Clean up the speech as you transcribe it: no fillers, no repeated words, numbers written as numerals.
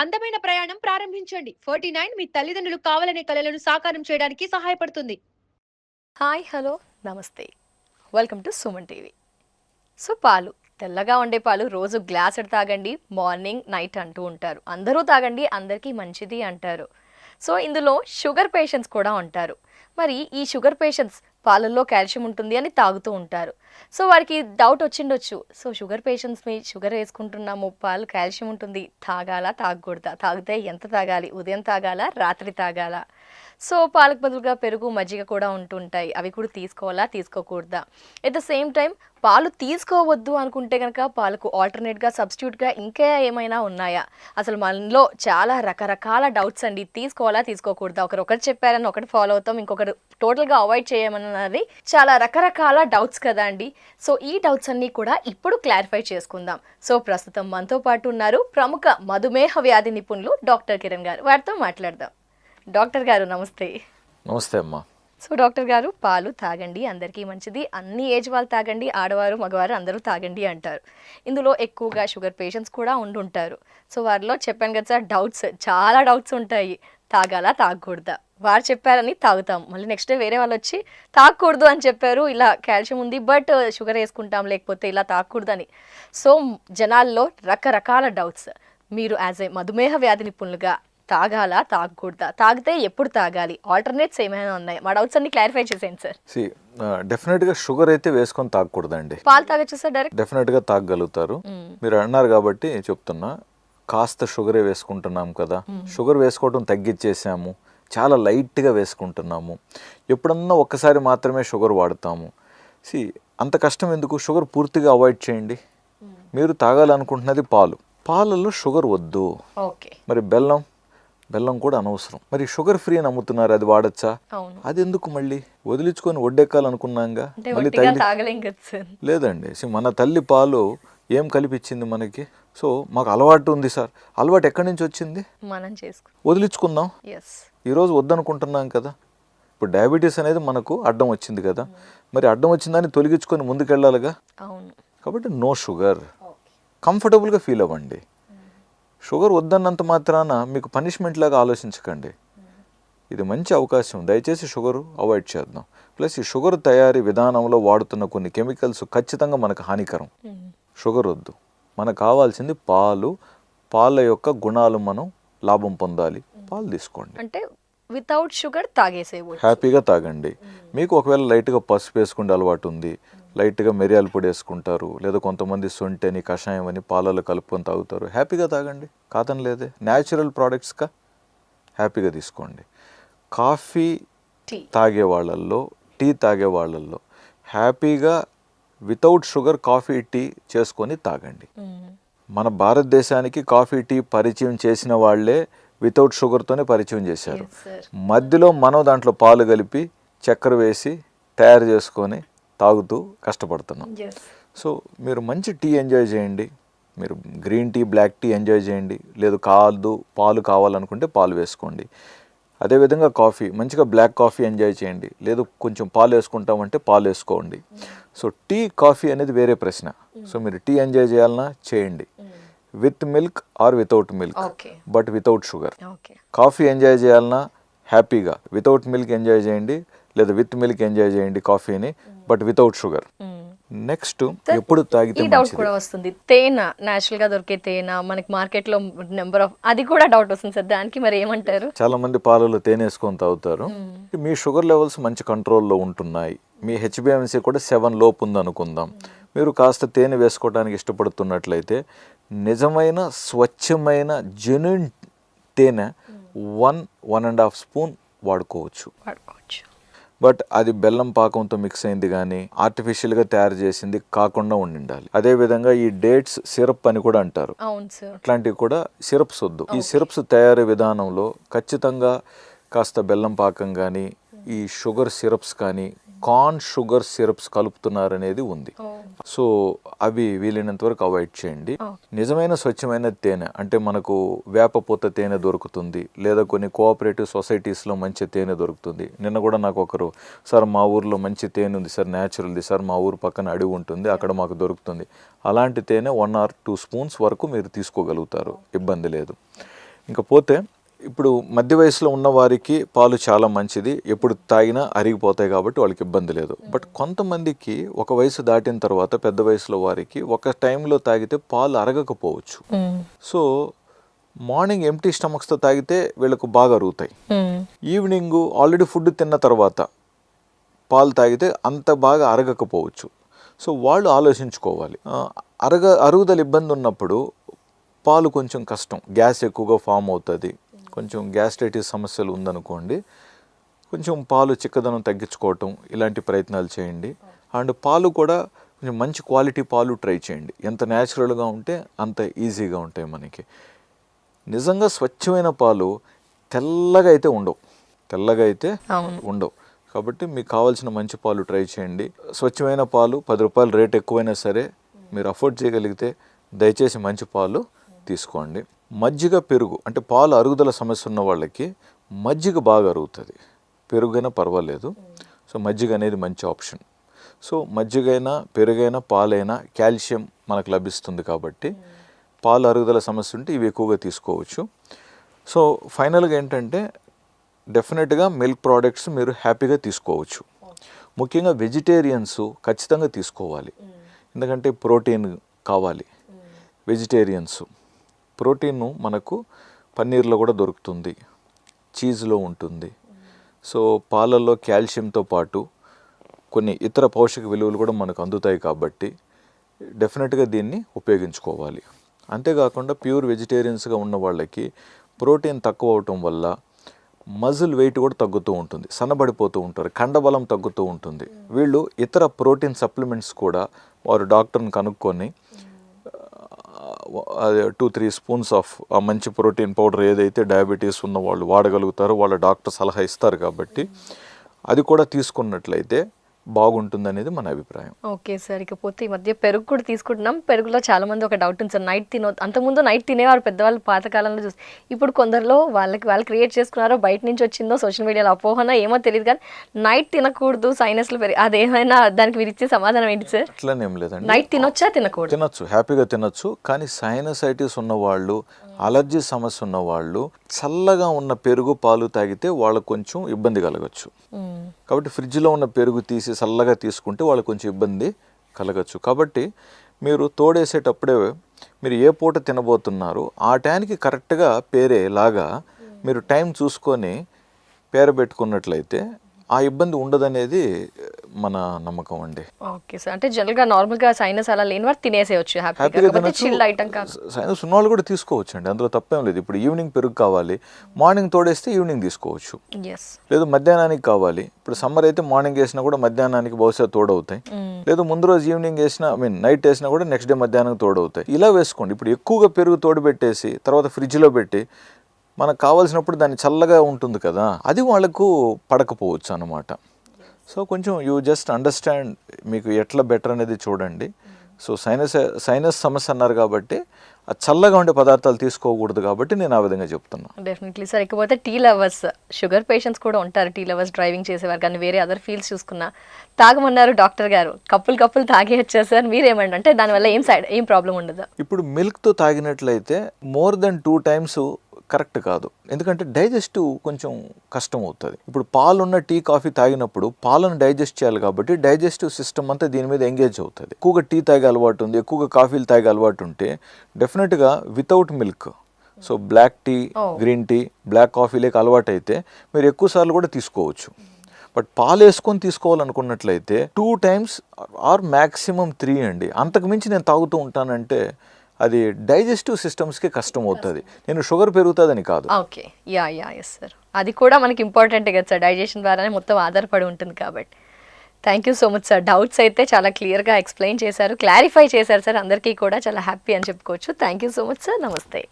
అందమైన ప్రయాణం ప్రారంభించండి. 49 మీ తల్లిదండ్రులు కావాలనే కలలను సాకారం చేయడానికి సహాయపడుతుంది. హాయ్ హలో నమస్తే welcome to Suman TV. So పాలు తెల్లగా ఉండే పాలు రోజు గ్లాసుడు తాగండి, మార్నింగ్ నైట్ అంటూ ఉంటారు. అందరూ తాగండి, అందరికీ మంచిది అంటారు. సో ఇందులో షుగర్ పేషెంట్స్ కూడా ఉంటారు. మరి ఈ షుగర్ పేషెంట్స్ పాలల్లో కాల్షియం ఉంటుంది అని తాగుతూ ఉంటారు. సో వారికి డౌట్ వచ్చిండొచ్చు, సో షుగర్ పేషెంట్స్ని షుగర్ వేసుకుంటున్నాము, పాలు కాల్షియం ఉంటుంది, తాగాలా తాగకూడదా, తాగితే ఎంత తాగాలి, ఉదయం తాగాలా రాత్రి తాగాలా, సో పాలకు బదులుగా పెరుగు మజ్జిగ కూడా ఉంటుంటాయి, అవి కూడా తీసుకోవాలా తీసుకోకూడదా, ఎట్ ద సేమ్ టైం పాలు తీసుకోవద్దు అనుకుంటే కనుక పాలకు ఆల్టర్నేట్గా సబ్స్టిట్యూట్గా ఇంకా ఏమైనా ఉన్నాయా, అసలు మనలో చాలా రకరకాల డౌట్స్ అండి. తీసుకోవాలా తీసుకోకూడదా, ఒకరు చెప్పారని ఒకటి ఫాలో అవుతాం, ఇంకొకరు టోటల్గా అవాయిడ్ చేయమన్నది, చాలా రకరకాల డౌట్స్ కదా అండి. సో ఈ డౌట్స్ అన్నీ కూడా ఇప్పుడు క్లారిఫై చేసుకుందాం. సో ప్రస్తుతం మనతో పాటు ఉన్నారు ప్రముఖ మధుమేహ వ్యాధి నిపుణులు డాక్టర్ కిరణ్ గారు. వారితో మాట్లాడదాం. డాక్టర్ గారు నమస్తే. నమస్తే అమ్మా. సో డాక్టర్ గారు, పాలు తాగండి, అందరికీ మంచిది, అన్ని ఏజ్ వాళ్ళు తాగండి, ఆడవారు మగవారు అందరూ తాగండి అంటారు. ఇందులో ఎక్కువగా షుగర్ పేషెంట్స్ కూడా ఉండుంటారు. సో వారిలో చెప్పాను కదా సార్, డౌట్స్ చాలా డౌట్స్ ఉంటాయి, తాగాలా తాగకూడదా, వారు చెప్పారని తాగుతాం, మళ్ళీ నెక్స్ట్ డే వేరే వాళ్ళు వచ్చి తాగకూడదు అని చెప్పారు, ఇలా కాల్షియం ఉంది బట్ షుగర్ వేసుకుంటాం, లేకపోతే ఇలా తాగకూడదని. సో జనాల్లో రకరకాల డౌట్స్. మీరు యాజ్ ఏ మధుమేహ వ్యాధి నిపుణులుగా తాగాలా తాగకూడదా, తాగితే ఎప్పుడు తాగాలి, ఆల్టర్నేట్స్ ఏమైనా ఉన్నాయి, మా డౌట్స్ అన్ని క్లారిఫై చేసేయండి సార్. డెఫినెట్గా షుగర్ అయితే వేసుకొని తాగకూడదండి. పాలు తాగొచ్చు సార్ డైరెక్ట్? డెఫినెట్గా తాగగలుగుతారు. మీరు అన్నారు కాబట్టి చెప్తున్నా, కాస్త షుగరే వేసుకుంటున్నాం కదా, షుగర్ వేసుకోవడం తగ్గించేసాము, చాలా లైట్గా వేసుకుంటున్నాము, ఎప్పుడన్నా ఒక్కసారి మాత్రమే షుగర్ వాడతాము. అంత కష్టం ఎందుకు, షుగర్ పూర్తిగా అవాయిడ్ చేయండి. మీరు తాగాలనుకుంటున్నది పాలు, పాలల్లో షుగర్ వద్దు. మరి బెల్లం కూడా అనవసరం. మరి షుగర్ ఫ్రీ అని అమ్ముతున్నారు, అది వాడచ్చా? అది ఎందుకు మళ్ళీ వదిలించుకొని ఒడ్డెక్కాలనుకున్నాగా మళ్ళీ లేదండి. మన తల్లి పాలు ఏం కలిపిచ్చింది మనకి? సో మాకు అలవాటు ఉంది సార్, అలవాటు ఎక్కడి నుంచి వచ్చింది? మనం వదిలించుకుందాం. ఈరోజు వద్దనుకుంటున్నాం కదా. ఇప్పుడు డయాబెటీస్ అనేది మనకు అడ్డం వచ్చింది కదా, మరి అడ్డం వచ్చిందని తొలగించుకొని ముందుకెళ్ళాలిగా. కాబట్టి నో షుగర్, కంఫర్టబుల్గా ఫీల్ అవ్వండి. షుగర్ వద్దన్నంత మాత్రాన మీకు పనిష్మెంట్ లాగా ఆలోచించకండి. ఇది మంచి అవకాశం, దయచేసి షుగర్ అవాయిడ్ చేద్దాం. ప్లస్ ఈ షుగర్ తయారీ విధానంలో వాడుతున్న కొన్ని కెమికల్స్ ఖచ్చితంగా మనకు హానికరం. షుగర్ వద్దు, మనకు కావాల్సింది పాలు, పాల యొక్క గుణాలు మనం లాభం పొందాలి, పాలు తీసుకోండి. అంటే వితౌట్ షుగర్ తాగేసేవు, హ్యాపీగా తాగండి. మీకు ఒకవేళ లైట్గా పసుపు వేసుకుంటే అలవాటు ఉంది, లైట్గా మిరియాల పొడి వేసుకుంటారు, లేదా కొంతమంది సొంటి అని కషాయం అని పాలలో కలుపుకొని తాగుతారు, హ్యాపీగా తాగండి, కాదని లేదే. న్యాచురల్ ప్రోడక్ట్స్గా హ్యాపీగా తీసుకోండి. కాఫీ తాగే వాళ్ళల్లో, టీ తాగే వాళ్ళల్లో హ్యాపీగా వితౌట్ షుగర్ కాఫీ టీ చేసుకొని తాగండి. మన భారతదేశానికి కాఫీ టీ పరిచయం చేసిన వాళ్ళే వితౌట్ షుగర్తోనే పరిచయం చేశారు. మధ్యలో మనం దాంట్లో పాలు కలిపి చక్కెర వేసి తయారు చేసుకొని తాగుతూ కష్టపడుతున్నాం. సో మీరు మంచి టీ ఎంజాయ్ చేయండి, మీరు green tea, black tea enjoy చేయండి, లేదు పాలు కావాలనుకుంటే పాలు వేసుకోండి. అదేవిధంగా కాఫీ, మంచిగా బ్లాక్ కాఫీ ఎంజాయ్ చేయండి, లేదు కొంచెం పాలు వేసుకుంటామంటే పాలు వేసుకోండి. సో టీ, కాఫీ అనేది వేరే ప్రశ్న. సో మీరు టీ ఎంజాయ్ చేయాలన్నా చేయండి, with milk are without milk, but without sugar. Coffee enjoy చేయాలన్నా హ్యాపీగా వితౌట్ మిల్క్ ఎంజాయ్ చేయండి, లేదా విత్ మిల్క్ ఎంజాయ్ చేయండి కాఫీని, బట్ వితౌట్ షుగర్. నెక్స్ట్, ఎప్పుడు తాగితే డౌట్ కూడా వస్తుంది, తేనె నేచురల్ గా దొరికే తేనె మనకి మార్కెట్ లో నెంబర్ ఆఫ్, అది కూడా డౌట్ వస్తుంది సార్, దానికి మరి ఏమంటారు? చాలా మంది పాలలో తేనె వేసుకొని తాగుతారు. మీ షుగర్ లెవెల్స్ మంచి కంట్రోల్లో ఉంటున్నాయి, మీ HbA1c కూడా 7 లోపు ఉంది అనుకుందాం. మీరు కాస్త తేనె వేసుకోవడానికి ఇష్టపడుతున్నట్లయితే నిజమైన స్వచ్ఛమైన జెన్యూన్ తేనె 1.5 స్పూన్ వాడుకోవచ్చు. బట్ అది బెల్లం పాకంతో మిక్స్ అయింది కానీ ఆర్టిఫిషియల్గా తయారు చేసింది కాకుండా ఉండాలి. అదేవిధంగా ఈ డేట్స్ సిరప్ అని కూడా అంటారు, అట్లాంటివి కూడా సిరప్స్ వద్దు. ఈ సిరప్స్ తయారీ విధానంలో ఖచ్చితంగా కాస్త బెల్లం పాకం కానీ, ఈ షుగర్ సిరప్స్ కానీ, కార్న్ షుగర్ సిరప్స్ కలుపుతున్నారనేది ఉంది. సో అవి వీలైనంత వరకు అవాయిడ్ చేయండి. నిజమైన స్వచ్ఛమైన తేనె అంటే మనకు వేపపూత తేనె దొరుకుతుంది, లేదా కొన్ని కోఆపరేటివ్ సొసైటీస్లో మంచి తేనె దొరుకుతుంది. నిన్న కూడా నాకు ఒకరు, సార్ మా ఊర్లో మంచి తేనె ఉంది సార్, న్యాచురల్ది సార్, మా ఊరు పక్కన అడవి ఉంటుంది, అక్కడ మాకు దొరుకుతుంది. అలాంటి తేనె 1 or 2 స్పూన్స్ వరకు మీరు తీసుకోగలుగుతారు, ఇబ్బంది లేదు. ఇంకా పోతే ఇప్పుడు మధ్య వయసులో ఉన్న వారికి పాలు చాలా మంచిది, ఎప్పుడు తాగినా అరిగిపోతాయి కాబట్టి వాళ్ళకి ఇబ్బంది లేదు. బట్ కొంతమందికి ఒక వయసు దాటిన తర్వాత పెద్ద వయసులో వారికి ఒక టైంలో తాగితే పాలు అరగకపోవచ్చు. సో మార్నింగ్ ఎంటీ స్టమక్స్తో తాగితే వీళ్ళకు బాగా అరుగుతాయి. ఈవినింగ్ ఆల్రెడీ ఫుడ్ తిన్న తర్వాత పాలు తాగితే అంత బాగా అరగకపోవచ్చు. సో వాళ్ళు ఆలోచించుకోవాలి. అరుగుదల ఇబ్బంది ఉన్నప్పుడు పాలు కొంచెం కష్టం, గ్యాస్ ఎక్కువగా ఫామ్ అవుతుంది, కొంచెం గ్యాస్ట్రైటిస్ సమస్యలు ఉందనుకోండి, కొంచెం పాలు చిక్కదనం తగ్గించుకోవటం ఇలాంటి ప్రయత్నాలు చేయండి. అండ్ పాలు కూడా కొంచెం మంచి క్వాలిటీ పాలు ట్రై చేయండి. ఎంత న్యాచురల్గా ఉంటే అంత ఈజీగా ఉంటాయి మనకి. నిజంగా స్వచ్ఛమైన పాలు తెల్లగా అయితే ఉండవు. కాబట్టి మీకు కావాల్సిన మంచి పాలు ట్రై చేయండి. స్వచ్ఛమైన పాలు 10 రూపాయలు రేట్ ఎక్కువైనా సరే మీరు అఫోర్డ్ చేయగలిగితే దయచేసి మంచి పాలు తీసుకోండి. మజ్జిగ, పెరుగు, అంటే పాలు అరుగుదల సమస్య ఉన్న వాళ్ళకి మజ్జిగ బాగా అరుగుతుంది, పెరుగైనా పర్వాలేదు. సో మజ్జిగ అనేది మంచి ఆప్షన్. సో మజ్జిగైనా పెరుగైనా పాలైనా కాల్షియం మనకు లభిస్తుంది కాబట్టి పాలు అరుగుదల సమస్య ఉంటే ఇవి ఎక్కువగా తీసుకోవచ్చు. సో ఫైనల్గా ఏంటంటే డెఫినెట్గా మిల్క్ ప్రోడక్ట్స్ మీరు హ్యాపీగా తీసుకోవచ్చు. ముఖ్యంగా వెజిటేరియన్స్ ఖచ్చితంగా తీసుకోవాలి, ఎందుకంటే ప్రోటీన్ కావాలి. వెజిటేరియన్స్ ప్రోటీన్ మనకు పన్నీర్లో కూడా దొరుకుతుంది, చీజ్లో ఉంటుంది. సో పాలల్లో కాల్షియంతో పాటు కొన్ని ఇతర పోషక విలువలు కూడా మనకు అందుతాయి కాబట్టి డెఫినెట్గా దీన్ని ఉపయోగించుకోవాలి. అంతేకాకుండా ప్యూర్ వెజిటేరియన్స్గా ఉన్న వాళ్ళకి ప్రోటీన్ తక్కువ అవటం వల్ల మజిల్ వెయిట్ కూడా తగ్గుతూ ఉంటుంది, సన్నబడిపోతూ ఉంటారు, కండబలం తగ్గుతూ ఉంటుంది. వీళ్ళు ఇతర ప్రోటీన్ సప్లిమెంట్స్ కూడా వారు డాక్టర్ని కనుక్కొని 2-3 స్పూన్స్ ఆఫ్ ఆ మంచి ప్రోటీన్ పౌడర్ ఏదైతే డయాబెటీస్ ఉన్న వాళ్ళు వాడగలుగుతారో వాళ్ళ డాక్టర్ సలహా ఇస్తారు కాబట్టి అది కూడా తీసుకున్నట్లయితే బాగుంటుందనేది మన అభిప్రాయం. Okay sir. ఇకపోతే ఈ మధ్య పెరుగు కూడా తీసుకుంటున్నాం. పెరుగులో చాలా మంది ఒక డౌట్ ఉంది సార్, నైట్ అంతకుముందు నైట్ తినేవారు పెద్దవాళ్ళు పాతకాలంలో చూసి. ఇప్పుడు కొందరిలో వాళ్ళు క్రియేట్ చేసుకున్నారో బయట నుంచి వచ్చిందో సోషల్ మీడియాలో అపోహన ఏమో తెలియదు, కానీ నైట్ తినకూడదు సైనస్లు అదేమైనా దానికి మీరు ఇచ్చే సమాధానం ఏంటి సార్? అట్లనేం లేదండి, నైట్ తినొచ్చా తినకూడదు? తినొచ్చు, హ్యాపీగా తినొచ్చు. కానీ సైనసైటిస్ ఉన్నవాళ్ళు, అలర్జీ సమస్య ఉన్నవాళ్ళు చల్లగా ఉన్న పెరుగు పాలు తాగితే వాళ్ళకు కొంచెం ఇబ్బంది కలగచ్చు. కాబట్టి ఫ్రిడ్జ్లో ఉన్న పెరుగు తీసి చల్లగా తీసుకుంటే వాళ్ళకు కొంచెం ఇబ్బంది కలగచ్చు. కాబట్టి మీరు తోడేసేటప్పుడే మీరు ఏ పూట తినబోతున్నారు ఆ టైంకి కరెక్ట్గా పేరేలాగా మీరు టైం చూసుకొని పేరబెట్టుకున్నట్లయితే ఆ ఇబ్బంది ఉండదనేది మన నమ్మకం అండి. Okay sir. అంటే జనరల్గా నార్మల్గా సైనస్ అలా లేని వారు తినేసేయచ్చు హ్యాపీగా, చిల్ ఐటమ్ కాదు. సైనస్ ఉన్న వాళ్ళు కూడా తీసుకోవచ్చు అండి, అందులో తప్పేం లేదు. ఇప్పుడు ఈవినింగ్ పెరుగు కావాలి, మార్నింగ్ తోడేస్తే ఈవినింగ్ తీసుకోవచ్చు. లేదు మధ్యాహ్నానికి కావాలి, ఇప్పుడు సమ్మర్ అయితే మార్నింగ్ వేసినా కూడా మధ్యాహ్నానికి బహుశా తోడవుతాయి. లేదు ముందు రోజు ఈవినింగ్ వేసినా నైట్ వేసినా కూడా నెక్స్ట్ డే మధ్యాహ్నం తోడవుతాయి. ఇలా వేసుకోండి. ఇప్పుడు ఎక్కువగా పెరుగు తోడు పెట్టేసి తర్వాత ఫ్రిడ్జ్లో పెట్టి మనకు కావాల్సినప్పుడు దాన్ని చల్లగా ఉంటుంది కదా, అది వాళ్ళకు పడకపోవచ్చు అన్నమాట. సో కొంచెం యూ జస్ట్ అండర్స్టాండ్, మీకు ఎట్లా బెటర్ అనేది చూడండి. సో సైనస్ సమస్య అన్నారు కాబట్టి ఆ చల్లగా ఉండే పదార్థాలు తీసుకోకూడదు కాబట్టి నేను ఆ విధంగా చెప్తున్నాను. Definitely sir. ఇకపోతే టీ లవర్స్, షుగర్ పేషెంట్స్ కూడా ఉంటారు, టీ లవర్స్ డ్రైవింగ్ చేసేవారు కానీ వేరే అదర్ ఫీల్డ్స్ చూసుకున్నా తాగమన్నారు డాక్టర్ గారు, కప్పులు తాగేయచ్చు సార్, మీరేమండి? అంటే దానివల్ల ఏం ప్రాబ్లం ఉండదు? ఇప్పుడు మిల్క్తో తాగినట్లయితే మోర్ దెన్ 2 times కరెక్ట్ కాదు, ఎందుకంటే డైజెస్టివ్ కొంచెం కష్టం అవుతుంది. ఇప్పుడు పాలున్న టీ కాఫీ తాగినప్పుడు పాలను డైజెస్ట్ చేయాలి కాబట్టి డైజెస్టివ్ సిస్టమ్ అంతా దీని మీద ఎంగేజ్ అవుతుంది. ఎక్కువగా టీ తాగే అలవాటు ఉంది, ఎక్కువగా కాఫీలు తాగే అలవాటు ఉంటే డెఫినెట్గా without milk, so black tea, green tea, black coffee లేక అలవాటు అయితే మీరు ఎక్కువ సార్లు కూడా తీసుకోవచ్చు. బట్ పాలు వేసుకొని తీసుకోవాలనుకున్నట్లయితే 2 times ఆర్ మ్యాక్సిమం 3 అండి. అంతకు మించి నేను తాగుతూ ఉంటానంటే అది డైజెస్టివ్ సిస్టమ్స్కి కష్టం అవుతుంది. నేను షుగర్ పెరుగుతుందని కాదు. Okay, yes sir. అది కూడా మనకి ఇంపార్టెంట్ కదా సార్, డైజెషన్ ద్వారానే మొత్తం ఆధారపడి ఉంటుంది కాబట్టి. Thank you so much sir. Doubts అయితే చాలా క్లియర్గా ఎక్స్ప్లెయిన్ చేశారు, క్లారిఫై చేశారు సార్. అందరికీ కూడా చాలా హ్యాపీ అని చెప్పుకోవచ్చు. Thank you so much sir. నమస్తే.